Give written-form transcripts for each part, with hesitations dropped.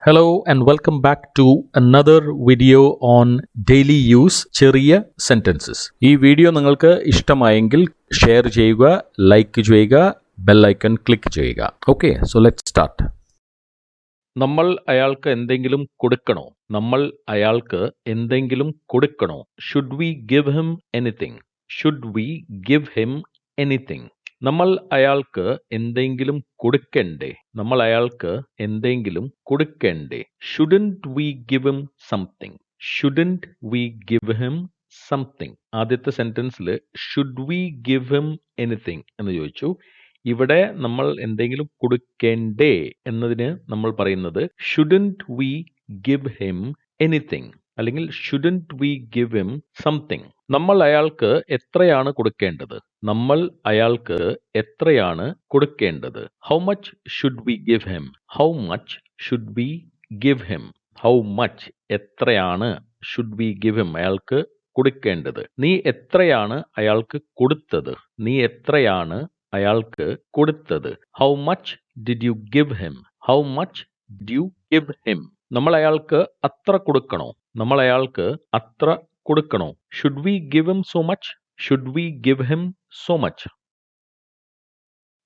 Hello and welcome back to another video on daily use ചെറിയ sentences. ഈ video നിങ്ങൾക്ക് ഇഷ്ടമായെങ്കിൽ ഷെയർ ചെയ്യുക, ലൈക്ക് ചെയ്യുക, ബെൽ ഐക്കൺ ക്ലിക്ക് ചെയ്യുക. Okay, so let's start. നമ്മൾ അയാൾക്ക് എന്തെങ്കിലും കൊടുക്കണോ? നമ്മൾ അയാൾക്ക് എന്തെങ്കിലും കൊടുക്കണോ? Should we give him anything? Should we give him anything? നമ്മൾ അയാൾക്ക് എന്തെങ്കിലും കൊടുക്കണ്ടേ? നമ്മൾ അയാൾക്ക് എന്തെങ്കിലും കൊടുക്കണ്ടേ? Shouldn't we give him something? Shouldn't we give him something? ആദ്യത്തെ സെന്റൻസിൽ should we give him anything എന്ന് ചോദിച്ചു. ഇവിടെ നമ്മൾ എന്തെങ്കിലും കൊടുക്കേണ്ടേ എന്നതിന് നമ്മൾ പറയുന്നത് shouldn't we give him anything അല്ലെങ്കിൽ shouldn't we give him something. നമ്മൾ അയാൾക്ക് എത്രയാണ് കൊടുക്കേണ്ടത്? നമ്മൾ അയാൾക്ക് എത്രയാണ് കൊടുക്കേണ്ടത്? How much should we give him? How much should we give him? How much എത്രയാണ് should we give him? അയാൾക്ക് കൊടുക്കേണ്ടത്. നീ എത്രയാണ് അയാൾക്ക് കൊടുത്തത്? നീ എത്രയാണ് അയാൾക്ക് കൊടുത്തത്? How much did you give him? How much did you give him? നമ്മൾ അയാൾക്ക് അത്ര കൊടുക്കണോ? നമ്മൾ അയാൾക്ക് അത്ര കൊടുക്കണോ? Should we give him so much? Should we give him so much?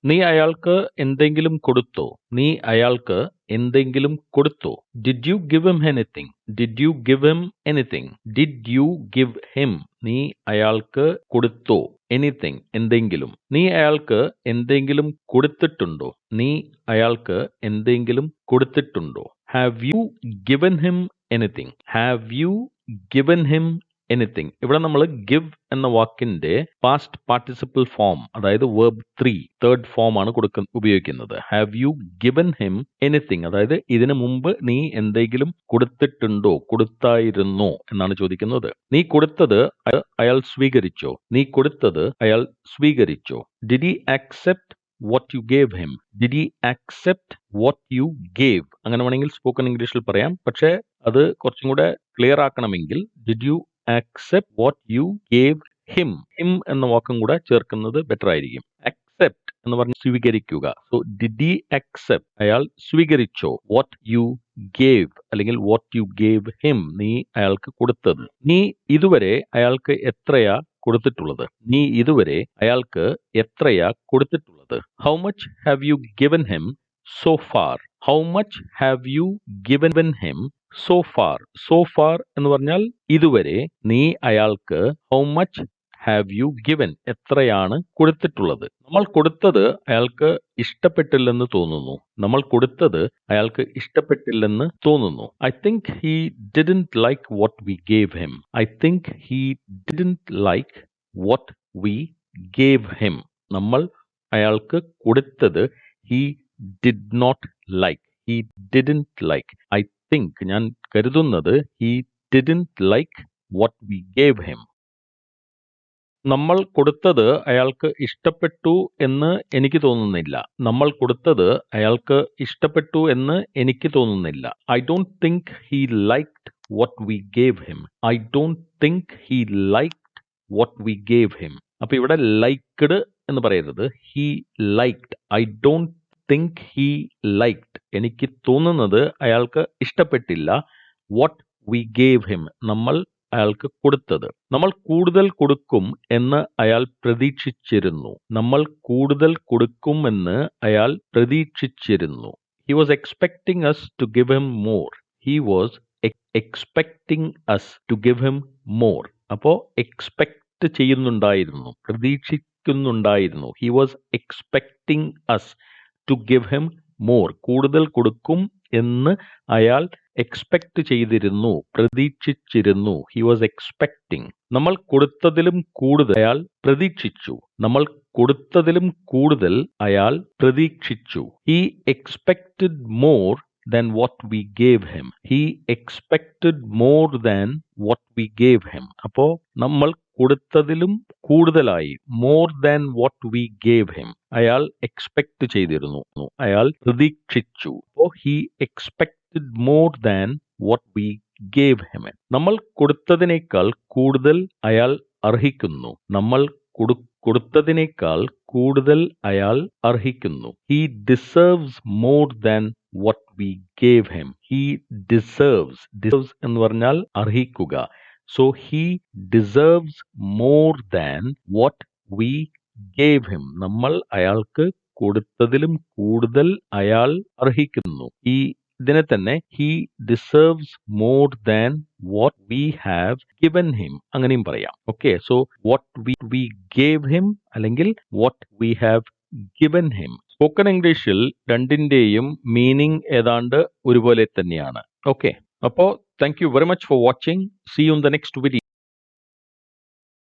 നീ അയാൾക്ക് എന്തെങ്കിലും കൊടുത്തോ? നീ അയാൾക്ക് എന്തെങ്കിലും കൊടുത്തോ? Did you give him anything? Did you give him anything? Did you give him? നീ അയാൾക്ക് കൊടുത്തോ? Anything എന്തെങ്കിലും. നീ അയാൾക്ക് എന്തെങ്കിലും കൊടുത്തിട്ടുണ്ടോ? നീ അയാൾക്ക് എന്തെങ്കിലും കൊടുത്തിട്ടുണ്ടോ? Have you given him anything? Have you given him anything? ഇവിടെ നമ്മൾ give എന്ന വാക്കിന്റെ പാസ്റ്റ് പാർട്ടിസിപ്പിൾ ഫോം, അതായത് verb 3 തേർഡ് ഫോം ആണ് ഉപയോഗിക്കുന്നത്. Have you given him anything? അതായത് ഇതിനു മുമ്പ് നീ എന്തെങ്കിലും കൊടുത്തിട്ടുണ്ടോ, കൊടുത്തായിരുന്നോ എന്നാണ് ചോദിക്കുന്നത്. നീ കൊടുത്തത് അയാൾ സ്വീകരിച്ചോ? നീ കൊടുത്തത് അയാൾ സ്വീകരിച്ചോ? Did he accept what you gave him? Did he accept what you gave? അങ്ങനെ വേണമെങ്കിൽ സ്പോക്കൺ ഇംഗ്ലീഷിൽ പറയാം. പക്ഷേ അത് കുറച്ചും കൂടെ clear ആക്കണമെങ്കിൽ did you accept what you gave him? him എന്ന വാക്കും കൂടെ ചേർക്കുന്നത് ബെറ്റർ ആയിരിക്കും. accept എന്ന് പറഞ്ഞ് സ്വീകരിക്കുക. So did he accept? അയാൾ സ്വീകരിച്ചോ? what you gave അല്ലെങ്കിൽ what you gave him? നീ അയാൾക്ക് കൊടുത്തത്. നീ ഇതുവരെ അയാൾക്ക് എത്രയാ കൊടുത്തിട്ടുള്ളത്? നീ ഇതുവരെ അയാൾക്ക് എത്രയാ കൊടുത്തിട്ടുള്ളത്? How much have you given him so far? How much have you given him so far? So far എന്ന് പറഞ്ഞാൽ ഇതുവരെ. നീ അയാൾക്ക് how much have you given? എത്രയാണ് കൊടുത്തിട്ടുള്ളത്? നമ്മൾ കൊടുത്തത് അയാൾക്ക് ഇഷ്ടപ്പെട്ടില്ലെന്ന് തോന്നുന്നു. നമ്മൾ കൊടുത്തത് അയാൾക്ക് ഇഷ്ടപ്പെട്ടില്ലെന്ന് തോന്നുന്നു. I think he didn't like what we gave him. I think he didn't like what we gave him. നമ്മൾ അയാൾക്ക് കൊടുത്തത് he did not like. He didn't like. I think ഞാൻ കരുതുന്നത് he didn't like what we gave him. നമ്മൾ കൊടുത്തത് അയാൾക്ക് ഇഷ്ടപ്പെട്ടു എന്ന് എനിക്ക് തോന്നുന്നില്ല. നമ്മൾ കൊടുത്തത് അയാൾക്ക് ഇഷ്ടപ്പെട്ടു എന്ന് എനിക്ക് തോന്നുന്നില്ല. I don't think he liked what we gave him. I don't think he liked what we gave him. അപ്പൊ ഇവിടെ liked എന്ന് പറയരുത്. He liked. I don't think he liked. എനിക്ക് തോന്നുന്നത് അയാൾക്ക് ഇഷ്ടപ്പെട്ടില്ല what we gave him. നമ്മൾ അയാൾക്ക് കൊടുത്തത്. നമ്മൾ കൂടുതൽ കൊടുക്കും എന്ന് അയാൾ പ്രതീക്ഷിച്ചിരുന്നു. നമ്മൾ കൂടുതൽ കൊടുക്കുമെന്ന് അയാൾ പ്രതീക്ഷിച്ചിരുന്നു. He was expecting us to give him more. He was expecting us to give him more. അപ്പോ എക്സ്പെക്ട് ചെയ്യുന്നുണ്ടായിരുന്നു, പ്രതീക്ഷിക്കുന്നുണ്ടായിരുന്നു. He was expecting us to give him more. കൂടുതൽ കൊടുക്കും എന്ന് അയാൾ എക്സ്പെക്ട് ചെയ്തിരുന്നു, പ്രതീക്ഷിച്ചിരുന്നു. He was expecting. നമ്മൾ കൊടുത്തതിലും കൂടുതൽ അയാൾ പ്രതീക്ഷിച്ചു. നമ്മൾ കൊടുത്തതിലും കൂടുതൽ അയാൾ പ്രതീക്ഷിച്ചു. He expected more than what we gave him. He expected more than what we gave him. അപ്പോ നമ്മൾ കൊടുത്തതിലും കൂടുതലായി more than what we gave him. അയാൾ എക്സ്പെക്ട് ചെയ്തിരുന്നു, അയാൾ പ്രതീക്ഷിച്ചു. അപ്പോ he expected more than what we gave him. നമ്മൾ കൊടുത്തതിനേക്കാൾ കൂടുതൽ അയാൾ അർഹിക്കുന്നു. നമ്മൾ കൊടുത്തതിനേക്കാൾ കൂടുതൽ അയാൾ അർഹിക്കുന്നു. He deserves more than what we gave him. He deserves എന്ന് പറഞ്ഞാൽ അർഹിക്കുക. So he deserves more than what we gave him. നമ്മൾ അയാൾക്ക് കൊടുത്തതിലും കൂടുതൽ അയാൾ അർഹിക്കുന്നു. ഇതിനെ തന്നെ he deserves more than what we have given him അങ്ങനെയും പറയാം. Okay, so what we gave him അല്ലെങ്കിൽ what we have given him. Spoken ഇംഗ്ലീഷിൽ രണ്ടിന്റെയും മീനിങ് ഏതാണ്ട് ഒരുപോലെ തന്നെയാണ്. ഓക്കെ, അപ്പോൾ thank you very much for watching. See you in the next video.